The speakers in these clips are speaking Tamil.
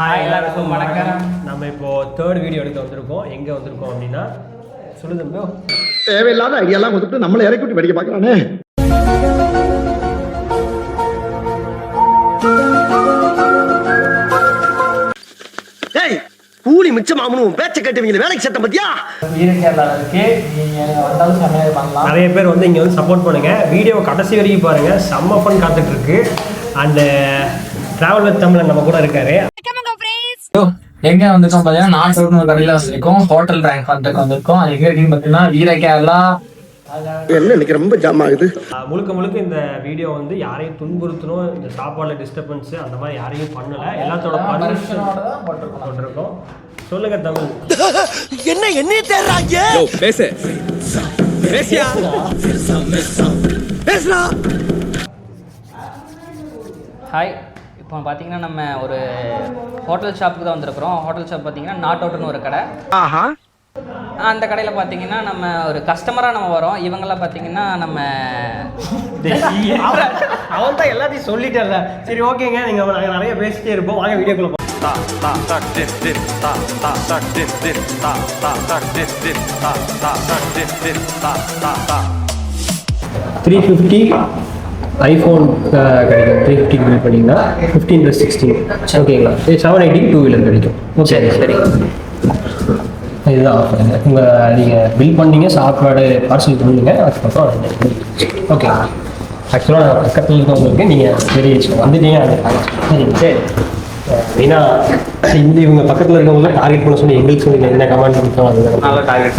ஹாய் எல்லாருக்கும் வணக்கம். நம்ம இப்போது தேர்ட் வீடியோ எடுக்க வந்திருக்கோம். எங்கே வந்திருக்கோம் அப்படின்னா சொல்லுங்க. தேவையில்லாத ஐடியாலாம் கொடுத்துட்டு நம்மளை இறக்கி விட்டு படிக்க பார்க்கறானே. டேய் கூலி மிச்சமாகணும் பேச்ச கேட்டுவீங்க வேலைக்கு சட்டம் பத்தியா நிறைய பேர் வந்து இங்கே வந்து சப்போர்ட் பண்ணுங்க. வீடியோ கடைசி வரைக்கும் பாருங்க. செம்ம ஃபன் காத்துட்டு இருக்கு. அண்ட் டிராவல் வித் தமிழன் நம்ம கூட இருக்காரு. எங்க வந்திருக்கோம் பாத்தீங்கன்னா நாட்டூர்னு ஒரு கடையில வந்திருக்கோம். ஹோட்டல் ரேங்க் பண்றதுக்கு வந்திருக்கோம். அது எங்க இருக்குன்னு பாத்தீங்கன்னா வீர கேரளா. என்ன இன்னைக்கு ரொம்ப ஜாம் ஆகுது. முழுக்க இந்த வீடியோ வந்து யாரையும் துன்புறுத்தணும், இந்த சாப்பாடுல டிஸ்டர்பன்ஸ் அந்த மாதிரி யாரையும் பண்ணல. எல்லாத்தோட பர்மிஷனோட தான் போட்டிருக்கோம். சொல்லுங்க தமிழ். என்ன தேடுறாங்க? பேசுடா. ஹாய், இப்போ பார்த்தீங்கன்னா நம்ம ஒரு ஹோட்டல் ஷாப்புக்கு தான் வந்திருக்கிறோம். ஹோட்டல் ஷாப் பார்த்தீங்கன்னா நாட்டோட்டுன்னு ஒரு கடை. ஆஹா. அந்த கடையில் பார்த்தீங்கன்னா நம்ம ஒரு கஸ்டமராக நம்ம வரோம். இவங்கெல்லாம் பார்த்தீங்கன்னா நம்ம அவன் தான் எல்லாத்தையும் சொல்லிட்டேன்ல. சரி ஓகேங்க, நீங்கள் நாங்கள் நிறைய பேசிட்டே இருப்போம். வாங்க வீடியோக்குள்ள 350 ஐஃபோன் கிடைக்கும். 350 பில் பண்ணிங்கன்னா 15+16 ஓகேங்களா? 780 டூ வீலர் கிடைக்கும். சரி சரி, இதுதான் ஆஃபர். உங்கள் நீங்கள் பில் பண்ணீங்க, சாப்பாடு பார்சல் பண்ணுங்க, அதுக்கப்புறம் ஓகே. ஆக்சுவலாக நான் பக்கத்தில் இருக்கவங்களுக்கு நீங்கள் தெரிவிச்சு வந்துட்டீங்க. சரி மெயினாக இவங்க பக்கத்தில் இருக்கவங்க டார்கெட் பண்ண சொல்லி எங்களுக்கு சொல்லி என்ன கமெண்ட் கொடுத்தோம் அது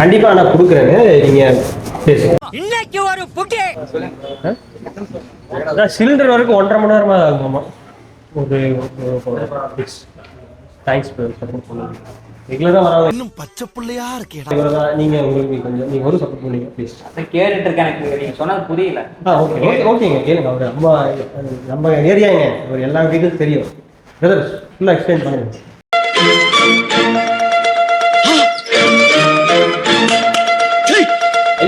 கண்டிப்பாக நான் கொடுக்குறேங்க. நீங்கள் பேசுங்க. இன்னைக்கு ஒரு புக்கே அதான் சிலிண்டர் வரைக்கும் 1.5 மணி நேரமாக ஆகுமாம்மா. ஒரு தேங்க்ஸ் சப்போர்ட் பண்ணுங்க. ரெகுலராக வராங்க. இன்னும் பச்சை பிள்ளையா இருக்கேடா. நீங்கள் உங்களுக்கு கொஞ்சம் நீங்கள் ஒரு சப்போர்ட் பண்ணுங்க ப்ளீஸ். கேட்டுட்டு இருக்கேன். எனக்கு நீங்கள் சொன்னது புரியல. ஓகேங்க கேளுங்க. அவர் நம்ம ஏரியாங்க, அவர் எல்லா டீட்டெயில்ஸ் தெரியும். பிரதர் ஃபுல்லாக எக்ஸ்பிளைன் பண்ணுங்க.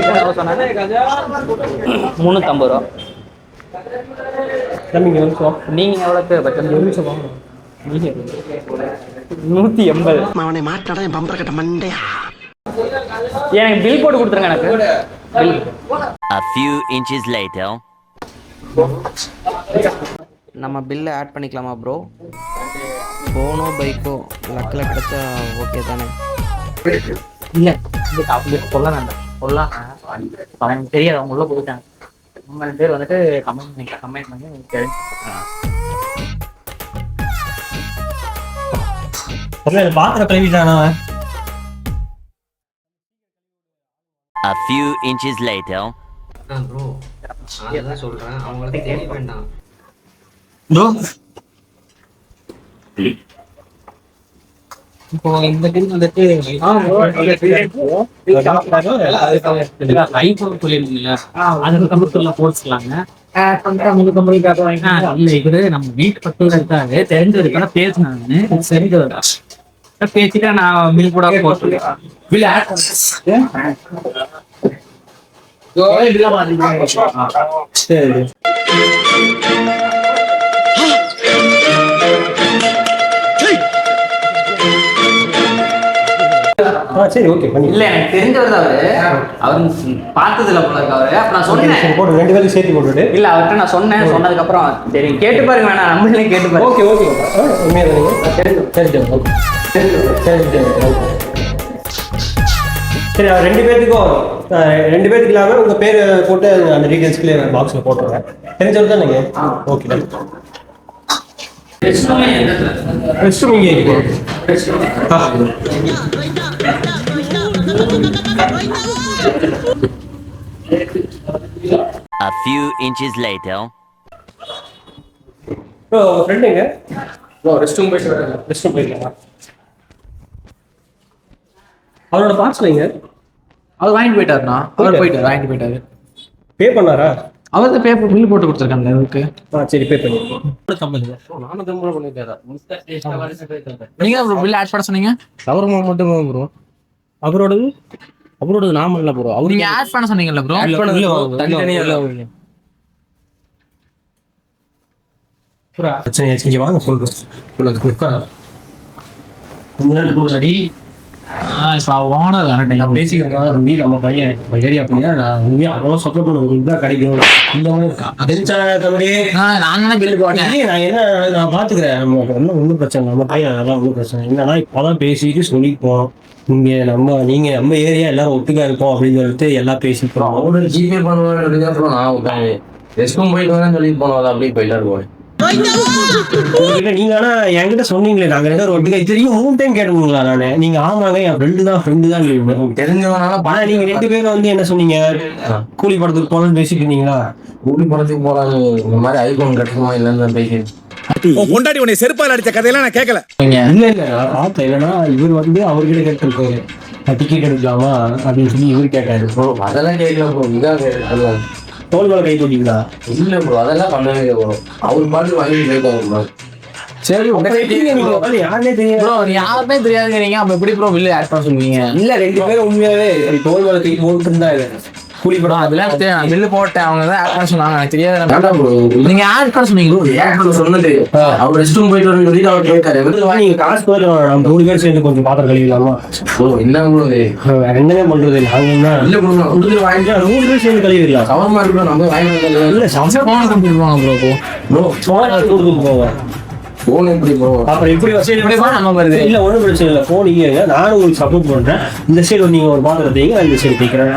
350 ரூபா. தம்பிங்க ஒரு நிமிஷம். நீங்கள் எவ்வளோக்கு பட்ஜெட்? ஒரு நிமிஷம் வாங்க. 180. அவனை மாட்டாடா என் பம்பர கட்ட மண்டையா. எனக்கு பில் போட்டு கொடுத்துருங்க. எனக்கு bill. A few inches later. நம்ம பில்லை ஆட் பண்ணிக்கலாமா ப்ரோ? ஃபோனோ பைக்கோ லக்கில் கிடைச்சா ஓகே தானே? இல்லை அப்படி சொல்ல வேண்டாம். சொல்லலாம் அவன் தெரியாது. அவங்க உள்ள போயிட்டாங்க. 3 பேர் வந்துட்டு கமெண்ட் பண்ணி பாத்திர கழுவிட்டானா? A few inches later. Bro அதான் சொல்கிறேன், அவங்களுக்கு தேடி வேண்டாம். இப்போ இந்த டீம் வந்துட்டு ஐபோன் சொல்லிருந்தீங்க. அதுக்கு கம்பெனில போட்டுக்கலாங்க. இவரு நம்ம வீட்டு பக்கத்துல இருக்காரு, தெரிஞ்சதுக்கான பேசினாங்க. தெரிஞ்சதுடா பேசிட்டு நான் பில் கூட போட்டு பில் ஆட் சரி. சரி ஓகே பண்ணி. இல்லை எனக்கு தெரிஞ்சவர் தான் அவர் பார்த்ததில்ல போல இருக்கு அவரு. அப்ப நான் சொன்னேன் போட்டு 2 பேரும் சேர்த்து போட்டுவிட்டு. இல்லை அவர்கிட்ட நான் சொன்னதுக்கப்புறம் சரி கேட்டு பாருங்க. வேணாம் நம்மளே கேட்டு பாருங்க. ஓகே ஓகே உண்மையாக சரி. 2 பேர்த்துக்கும் 2 பேருக்கு இல்லாமல் உங்கள் பேர் போட்டு அந்த டீட்டெயில்ஸ்க்குள்ளே பாக்ஸில் போட்டுருவேன். தெரிஞ்சவர் தான் நீங்கள். ஓகே ரெஸ்ட் ரூம் இங்கே இருக்கு. A few inches later. ஃப்ரெண்டுங்க ரெஸ்ட் ரூம் போயிட்டு அவரோட பார்சலைங்க அவர் வாங்கிட்டு போயிட்டாருண்ணா. அவர் போயிட்டாரு, வாங்கிட்டு போயிட்டாரு. பே பண்ணாரா? அவர் தான் பேப்பர் பில் போட்டு கொடுத்துருக்காங்க அதுக்கு. சரி பே பண்ணிருக்கோம். நீங்க தான் பில் ஆட் பண்ண சொன்னீங்க. சவர்மா மட்டும் ப்ரோ. அவரோடது நாம இல்ல ப்ரோ. நீங்க ஆட் பண்ண சொன்னீங்கல்ல ப்ரோ. தனித்தனியா இல்ல. பிரச்சனை வாங்க சொல்றேன். கொஞ்ச நேரம் முன்னாடி ஓனர் நான் பேசிக்கிறேன் தம்பி, நம்ம பையன் நம்ம ஏரியா பையன், நான் உண்மையா அவ்வளோ சப்போர்ட் பண்ணுவேன், உங்களுக்கு தான் கிடைக்கும் இந்த மாதிரி தம்பி. நான் பில்லு போட்டேன். இல்லையே, நான் என்ன நான் பாத்துக்கிறேன், நமக்கு ஒன்றும் பிரச்சனை, நம்ம பையன் அதெல்லாம் ஒன்றும் பிரச்சனை. என்னன்னா இப்போதான் பேசிட்டு சொல்லிப்போம், இங்க நீங்க நம்ம ஏரியா எல்லாரும் ஒட்டுக்கா இருக்கோம் அப்படின்னு சொல்லிட்டு எல்லாம் பேசிப்போம். அவரு ஜிபே பண்ணுவாரு அப்புறம் நான் உட்காந்து ரெஸ்ட் ரூம் போயிட்டு வரேன்னு சொல்லிட்டு போனோம், அப்படியே போயிட்டா இருக்கோம். உங்ககிட்ட நீங்க ஆனா என்கிட்ட சொன்னீங்களே நாங்க 2 பேரும் ஒட்டுக்கா தெரியும் 3 டைம் கேட்டுங்களா நானு, நீங்க ஆமாங்க என் ஃப்ரெண்டு தான் தெரிஞ்சவனால ஆனா நீங்க 2 பேரும் வந்து என்ன சொன்னீங்க, கூலி படத்துக்கு போகணும்னு பேசிட்டு இருந்தீங்களா? கூலி படத்துக்கு போறாங்க, இந்த மாதிரி ஐபோன் கிடைக்குமா இல்லைன்னு பேசி கொண்டாடி உன்னை செருப்பால் அடிச்ச கதையெல்லாம் நான் கேட்கல. இல்ல நான் பார்த்தேன். என்னன்னா இவர் வந்து அவர்கிட்ட கேட்டிருக்காரு, டிக்கெட் எடுக்கலாமா அப்படின்னு சொல்லி இவர் கேட்டாரு. ப்ரோ அதெல்லாம் கேட்கல ப்ரோ, இதான் தோல் மேல கை போட்டீங்களா? இல்ல ப்ரோ, அதெல்லாம் பண்ணவே இல்லை ப்ரோ. அவர் பாட்டு வாங்கி கேட்காரு. சரி யாருன்னே தெரியும் ப்ரோ யாருமே தெரியாதுங்கிறீங்க, அப்ப எப்படி ப்ரோ பில்லு ஆட் பண்ண சொல்லுவீங்க? இல்ல 2 பேரும் உண்மையாவே தோல் மேல கை போட்டு இருந்தா கூலி படம் அதெல்லாம் தெரியும், பில்லு போட்டேன், அவங்க தான் ஆட் பண்ண சொன்னாங்க, எனக்கு தெரியாது. வேண்டாம் ப்ரோ, நீங்க ஆட் பண்ண சொன்னீங்க சொன்னது அவர் ரெஸ்ட் ரூம் போயிட்டு வரணும்னு சொல்லிட்டு அவர் கேட்காரு. நீங்க காசு போயிட்டு நம்ம 3 பேர் சேர்ந்து கொஞ்சம் பாத்திரம் கழுவிடலாமா? ப்ரோ என்ன ப்ரோ வேற என்னங்க பண்றது, நாங்க என்ன இல்ல ப்ரோ, நான் கொடுத்துட்டு வாங்கிட்டு 3 பேர் சேர்ந்து கழுவிடலாம். கவர்மா இருக்கு, நம்ம வாங்கி வந்தது இல்ல போன கொடுத்துருவாங்க ப்ரோ. ப்ரோ. கொடுத்துட்டு போவேன். போன் எப்படி ப்ரோ? அப்புறம் இப்படி நம்ம வருது. இல்ல ஒண்ணும் பிரச்சனை இல்லை, போன் நீங்க நானும் உங்களுக்கு சப்போர்ட் பண்றேன். இந்த சைடு நீங்க ஒரு பாத்திரம் தேங்க, இந்த சைடு தேய்க்கிறேன்.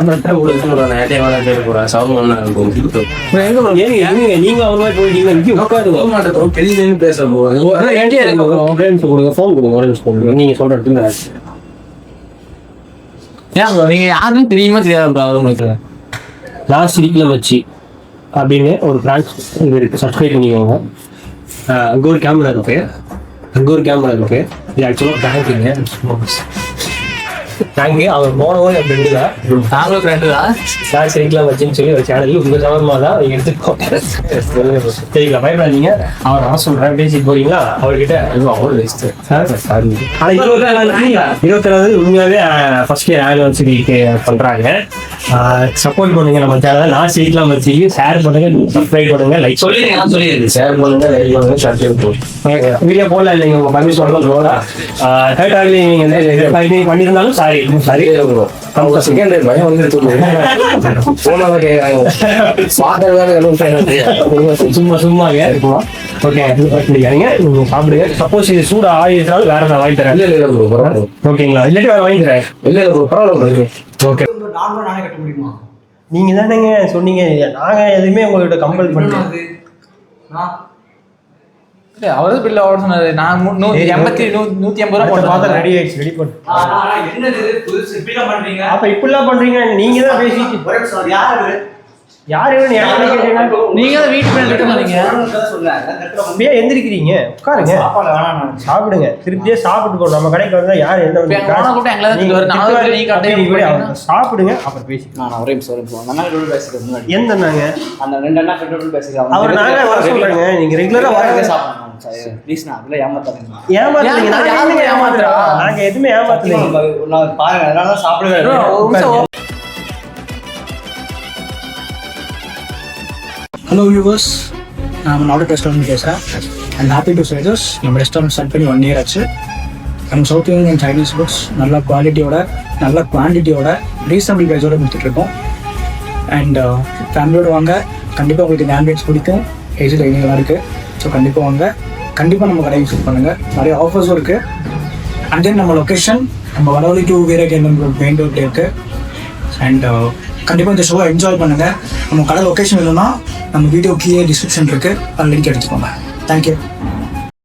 நீங்க அவர் மாதிரி போயிட்டீங்க, நீங்க சொல்ற இடத்துல ஏன் ப்ரோ நீங்க யாருன்னு தெரியுமா தெரியாது ப்ரோ உங்களுக்கு? நான் சிரிக்கல வச்சு அப்படின்னு ஒரு பிரான்ச் இருக்கு, சப்ஸ்கிரைப் பண்ணிக்கோங்க. அங்க ஒரு கேமரா இருக்கு, இது ஆக்சுவலாக பேங்க்குங்க. பேங்கு அவர் போனவங்க என் ஃப்ரெண்டு தான், நாங்களும் ஃப்ரெண்டு தான். நான் சிரிக்கலாம் வச்சுன்னு சொல்லி ஒரு சேனல் உங்க சமமா தான் எடுத்துக்கோங்க. சரிங்களா, பயப்படாதீங்க. அவர் நான் சொல்றேன், பேசிட்டு போறீங்களா அவர்கிட்ட? ஆனா 27 உண்மையாவே ஃபர்ஸ்ட் இயர் ஆனிவர்சரிக்கு பண்றாங்க. சப்போர்ட் பண்ணுங்க நம்ம சேனல். நான் சிரிக்கலாம் வச்சு ஷேர் பண்ணுங்க, சப்ஸ்கிரைப் பண்ணுங்க, லைக் சொல்லிடுங்க, ஷேர் பண்ணுங்க, லைக் பண்ணுங்க, சப்ஸ்கிரைப் பண்ணுங்க. வீடியோ போடல இல்லைங்க, உங்க பர்மிஷன் போல தேர்ட் நீங்க பண்ணியிருந்தாலும் சாரி ப்ரோ. செகண்ட் பயம் வந்து போனவங்க கேட்கறாங்க, சும்மா இருக்குமா? ஓகே, நீங்க சாப்பிடுங்க. சப்போஸ் இது சூட ஆயிடுச்சாலும் வேற நான் வாங்கி தரேன். இல்ல ப்ரோ பரவாயில்ல. ஓகேங்களா, இல்லாட்டி வேற வாங்கி தரேன். இல்ல ப்ரோ பரவாயில்ல. ஓகே, நீங்க தானேங்க சொன்னீங்க, நாங்க எதுவுமே உங்ககிட்ட கம்பல் பண்ணல. அவரது பில்லு ஆர்டர் சொன்னாரு. நான் 180 ரூபா போட்டு ரெடி ஆயிடுச்சு, ரெடி பண்ணு. அப்ப இப்படிலாம் பண்றீங்க, நீங்க தான் பேசிட்டு யாரு நீங்க தான் வீட்டு பேர் கிட்ட சொன்னீங்க. அப்படியே எந்திரிக்கிறீங்க, உட்காருங்க, சாப்பிடுங்க. திருப்பியே சாப்பிட்டு போகணும். நம்ம கடைக்கு வந்தா யாரு என்ன சாப்பிடுங்க, அப்புறம் பேசிக்கலாம். எந்த நாங்க அவர் நாங்க வர சொல்றேங்க, நீங்க ரெகுலரா ஏமாத்துறீங்க. நாங்க எதுவுமே ஏமாத்துறீங்க. ஹலோ வியூவர்ஸ், நான் நார்த் ரெஸ்டாரண்ட் பேசுகிறேன். And happy to say this, நம்ம ரெஸ்டாரண்ட் ஸ்டார்ட் பண்ணி 1 year ஆச்சு. நம்ம சவுத் இந்தியன் சைனீஸ் ஃபுட்ஸ் நல்ல குவாலிட்டியோட, நல்ல குவான்டிட்டியோட, ரீசனபிள் ப்ரைஸோட கொடுத்துட்ருக்கோம். அண்ட் ஃபேமிலியோடு வாங்க, கண்டிப்பாக உங்களுக்கு இந்த ஆம்பியன்ஸ் பிடிக்கும். ஏஜ் டைனிங்லாம் இருக்குது, ஸோ கண்டிப்பாக வாங்க. கண்டிப்பாக நம்ம கடையை விசிட் பண்ணுங்கள், நிறைய ஆஃபர்ஸும் இருக்குது. அண்ட் தென் நம்ம லொக்கேஷன் நம்ம வடவழி டு வீரகேந்திரம் மெயின் ரோட்ல இருக்குது. அண்ட் கண்டிப்பாக இந்த ஷோவை என்ஜாய் பண்ணுங்கள். நம்ம கடை லொக்கேஷன் இல்லைன்னா நம்ம வீடியோ கீழே டிஸ்கிரிப்ஷன் இருக்குது, அதில் லிங்க் எடுத்துக்கோங்க. தேங்க்யூ.